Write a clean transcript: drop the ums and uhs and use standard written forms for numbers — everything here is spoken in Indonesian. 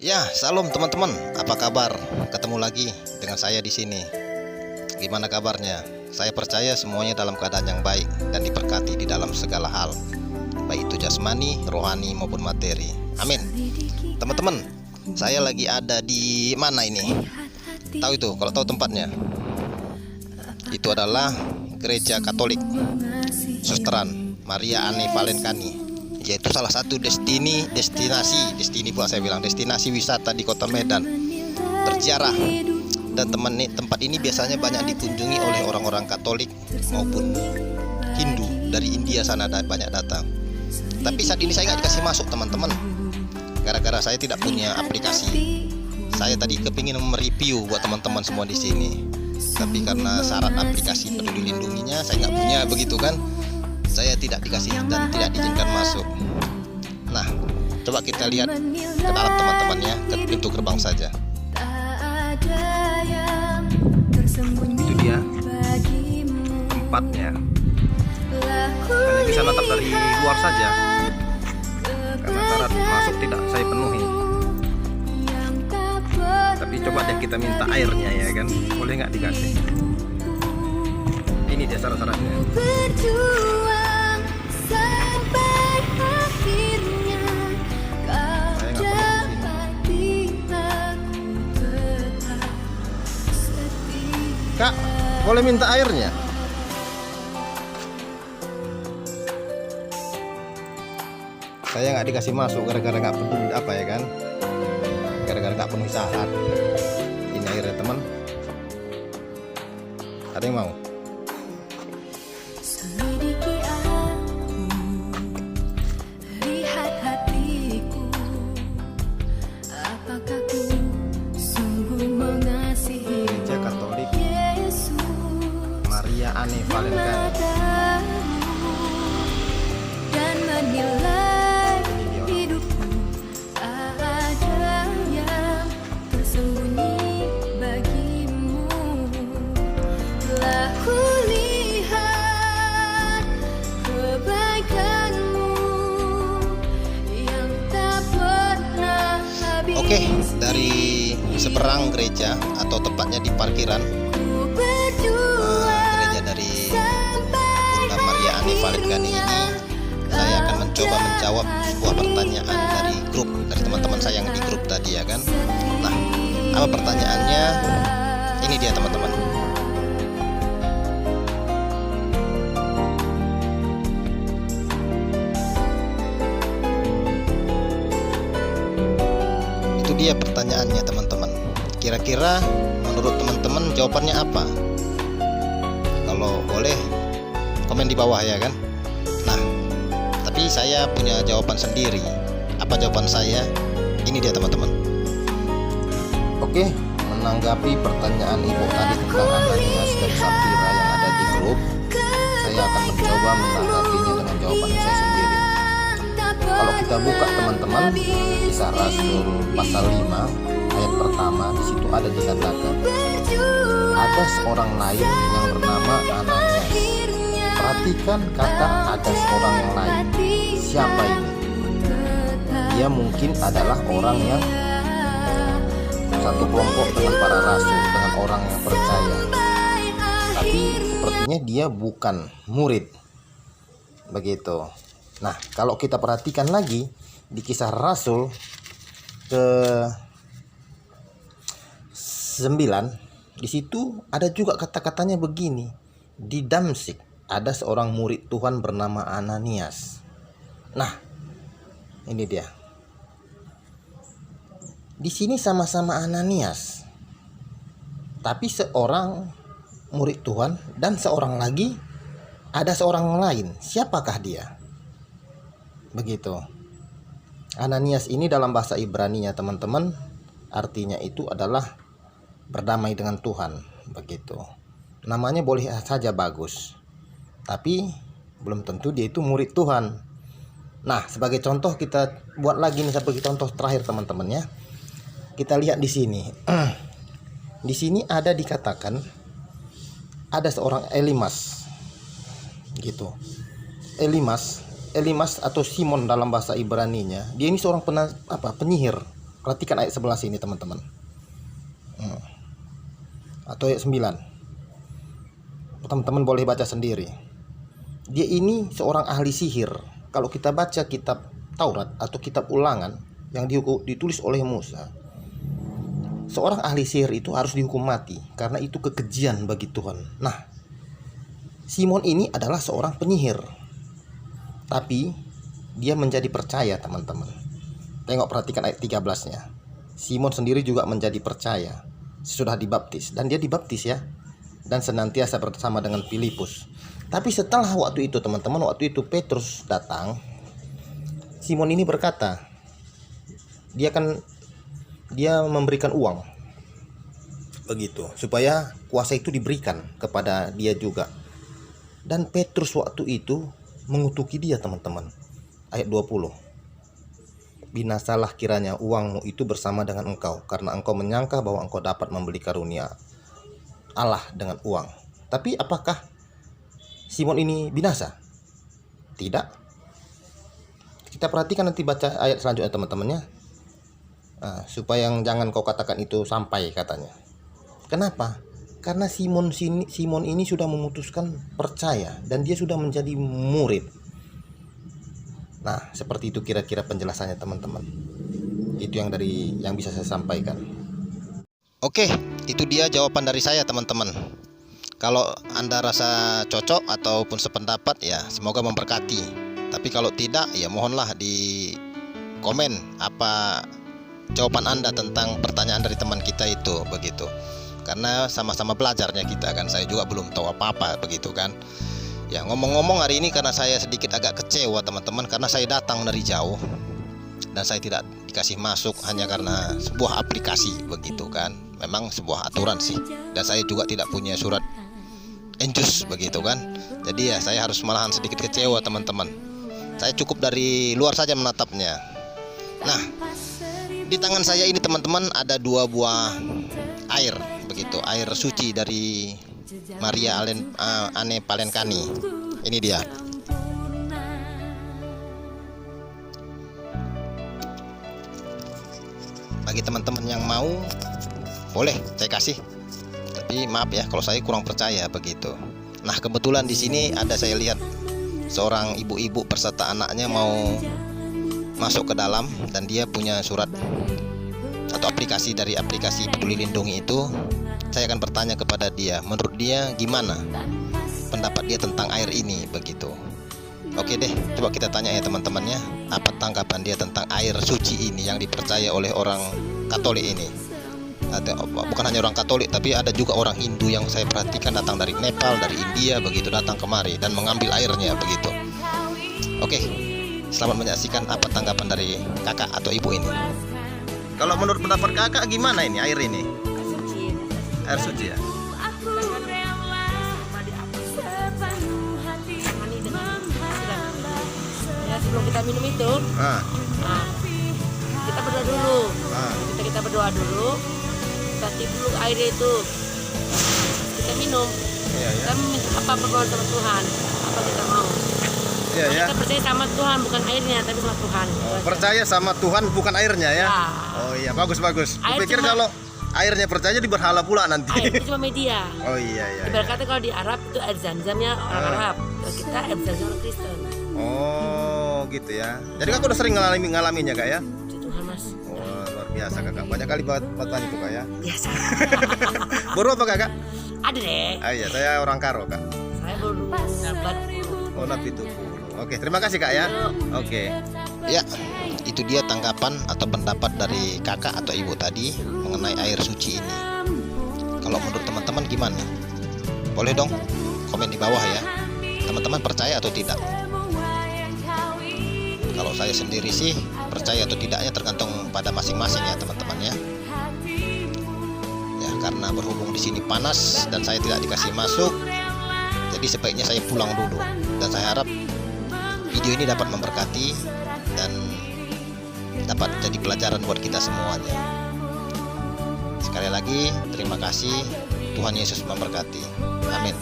Ya, salam teman-teman. Apa kabar? Ketemu lagi dengan saya di sini. Gimana kabarnya? Saya percaya semuanya dalam keadaan yang baik dan diberkati di dalam segala hal, baik itu jasmani, rohani maupun materi. Amin. Teman-teman, saya lagi ada di mana ini? Tahu itu? Kalau tahu tempatnya, itu adalah Gereja Katolik Susteran Maria Anne Valenkani, yaitu salah satu destinasi wisata di Kota Medan bersejarah. Dan tempat ini biasanya banyak dikunjungi oleh orang-orang Katolik maupun Hindu dari India sana, dan banyak datang. Tapi saat ini saya nggak dikasih masuk teman-teman, gara-gara saya tidak punya aplikasi. Saya tadi kepingin mereview buat teman-teman semua di sini, tapi karena syarat aplikasi Peduli Lindunginya saya nggak punya, begitu kan? Saya tidak dikasih dan tidak diizinkan masuk. Nah, coba kita lihat ke dalam teman-teman ya, ke pintu gerbang saja. Itu dia tempatnya. Hanya bisa natap dari luar saja, karena syarat masuk tidak saya penuhi. Tapi coba deh kita minta airnya ya kan, boleh nggak dikasih? Ini dia syarat-syaratnya. Kak, boleh minta airnya? Saya nggak dikasih masuk gara-gara nggak peduli apa ya kan? Gara-gara nggak penuhi syarat. Ini airnya teman. Ada yang mau? Gereja Katolik Maria Anne Valenkani. Dan menilai hidupku ada yang tersembunyi bagimu. Telah kulihat kebaikanmu yang tak pernah habis. Oke, dari seberang gereja atau tepatnya di parkiran gereja dari Bunda Maria Anne Valenkani ini, saya akan mencoba menjawab sebuah pertanyaan dari teman-teman saya yang di grup tadi ya kan. Nah, apa pertanyaannya? Ini dia teman-teman. Itu dia pertanyaannya teman-teman. Kira-kira menurut teman-teman jawabannya apa? Kalau boleh komen di bawah ya kan. Nah, tapi saya punya jawaban sendiri. Apa jawaban saya? Ini dia teman-teman. Oke, menanggapi pertanyaan ibu tadi tentang Ananias dan Safira yang ada di grup, saya akan mencoba menanggapinya dengan jawaban saya sendiri. Kalau kita buka teman-teman, Kisah Rasul pasal 5 ayat pertama, di situ ada dikatakan ada seorang lain yang bernama Ananias. Perhatikan kata ada seorang yang lain. Siapa ini? Dia mungkin adalah orang yang satu kelompok dengan para rasul, dengan orang yang percaya. Tapi sepertinya dia bukan murid. Begitu. Nah, kalau kita perhatikan lagi di Kisah Rasul ke 9, di situ ada juga kata-katanya begini. Di Damsyik ada seorang murid Tuhan bernama Ananias. Nah, ini dia. Di sini sama-sama Ananias, tapi seorang murid Tuhan dan seorang lagi ada seorang lain. Siapakah dia? Begitu. Ananias ini dalam bahasa Ibrani-nya teman-teman, artinya itu adalah berdamai dengan Tuhan. Begitu. Namanya boleh saja bagus, tapi belum tentu dia itu murid Tuhan. Nah, sebagai contoh kita buat lagi nih, sebagai contoh terakhir teman-teman ya. Kita lihat di sini. Di sini ada dikatakan ada seorang Elimas. Gitu. Elimas atau Simon dalam bahasa Ibrani-nya, dia ini seorang penyihir. Perhatikan ayat 11 ini teman-teman. Atau ayat 9. Teman-teman boleh baca sendiri. Dia ini seorang ahli sihir. Kalau kita baca kitab Taurat atau kitab Ulangan yang ditulis oleh Musa, seorang ahli sihir itu harus dihukum mati karena itu kekejian bagi Tuhan. Nah, Simon ini adalah seorang penyihir, tapi dia menjadi percaya teman-teman. Tengok, perhatikan ayat 13-nya. Simon sendiri juga menjadi percaya sesudah dibaptis, dan dia dibaptis ya, dan senantiasa bersama dengan Filipus. Tapi setelah waktu itu teman-teman, waktu itu Petrus datang, Simon ini berkata, dia memberikan uang begitu supaya kuasa itu diberikan kepada dia juga. Dan Petrus waktu itu mengutuki dia teman-teman. Ayat 20. Binasalah kiranya uangmu itu bersama dengan engkau, karena engkau menyangka bahwa engkau dapat membeli karunia Allah dengan uang. Tapi apakah Simon ini binasa? Tidak. Kita perhatikan nanti baca ayat selanjutnya teman-temannya. Supaya yang jangan kau katakan itu sampai, katanya. Kenapa? Karena Simon ini sudah memutuskan percaya dan dia sudah menjadi murid. Nah, seperti itu kira-kira penjelasannya teman-teman. Itu yang bisa saya sampaikan. Oke, itu dia jawaban dari saya teman-teman. Kalau Anda rasa cocok ataupun sependapat, ya semoga memberkati. Tapi kalau tidak, ya mohonlah di komen apa jawaban Anda tentang pertanyaan dari teman kita itu, begitu. Karena sama-sama belajarnya kita kan, saya juga belum tahu apa-apa begitu kan. Ya, ngomong-ngomong hari ini karena saya sedikit agak kecewa teman-teman, karena saya datang dari jauh dan saya tidak dikasih masuk hanya karena sebuah aplikasi begitu kan. Memang sebuah aturan sih, dan saya juga tidak punya surat enjus begitu kan. Jadi ya saya harus malahan sedikit kecewa teman-teman. Saya cukup dari luar saja menatapnya. Nah, di tangan saya ini teman-teman ada 2 buah air begitu, air suci dari Maria Anne Palenkani. Ini dia. Bagi teman-teman yang mau, boleh saya kasih. Tapi maaf ya kalau saya kurang percaya begitu. Nah, kebetulan di sini ada, saya lihat seorang ibu-ibu berserta anaknya mau masuk ke dalam, dan dia punya surat atau aplikasi dari aplikasi Peduli Lindungi itu. Saya akan bertanya kepada dia, menurut dia gimana pendapat dia tentang air ini begitu. Oke deh, coba kita tanya ya teman-temannya, apa tanggapan dia tentang air suci ini yang dipercaya oleh orang Katolik ini. Bukan hanya orang Katolik, tapi ada juga orang Hindu yang saya perhatikan datang dari Nepal, dari India begitu, datang kemari dan mengambil airnya begitu. Oke, selamat menyaksikan apa tanggapan dari kakak atau ibu ini. Kalau menurut pendapat kakak gimana ini air ini? Air suci ya? Ya, sebelum kita minum itu, kita berdoa dulu. Kita berdoa dulu. Kasih dulu airnya itu, kita minum. Kita minta apa berdoa sama Tuhan, apa kita mau. Kita percaya sama Tuhan, bukan airnya, tapi sama Tuhan. Percaya sama Tuhan, bukan airnya ya? Oh iya, bagus. Kupikir kalau airnya percaya di berhala pula nanti. Air itu cuma media. Oh iya. Ibarat kata kalau di Arab itu air zam-zamnya orang Arab, kalau kita air zam-zam orang Kristen. Oh gitu ya. Jadi kakak udah sering ngalaminya kak ya? Tuhan mas. Oh luar biasa kakak. Banyak kali buat itu kak ya? Biasa. Baru apa kakak? Ada deh. Iya, saya orang Karo kak. Saya baru dapat. Oh napi itu. Oke, terima kasih kak ya. Oke. Ya, itu dia tanggapan atau pendapat dari kakak atau ibu tadi mengenai air suci ini. Kalau menurut teman-teman gimana? Boleh dong komen di bawah ya. Teman-teman percaya atau tidak? Kalau saya sendiri sih percaya atau tidaknya tergantung pada masing-masing ya teman-teman ya. Ya karena berhubung di sini panas dan saya tidak dikasih masuk, jadi sebaiknya saya pulang dulu. Dan saya harap video ini dapat memberkati dan dapat jadi pelajaran buat kita semuanya. Sekali lagi terima kasih. Tuhan Yesus memberkati. Amin.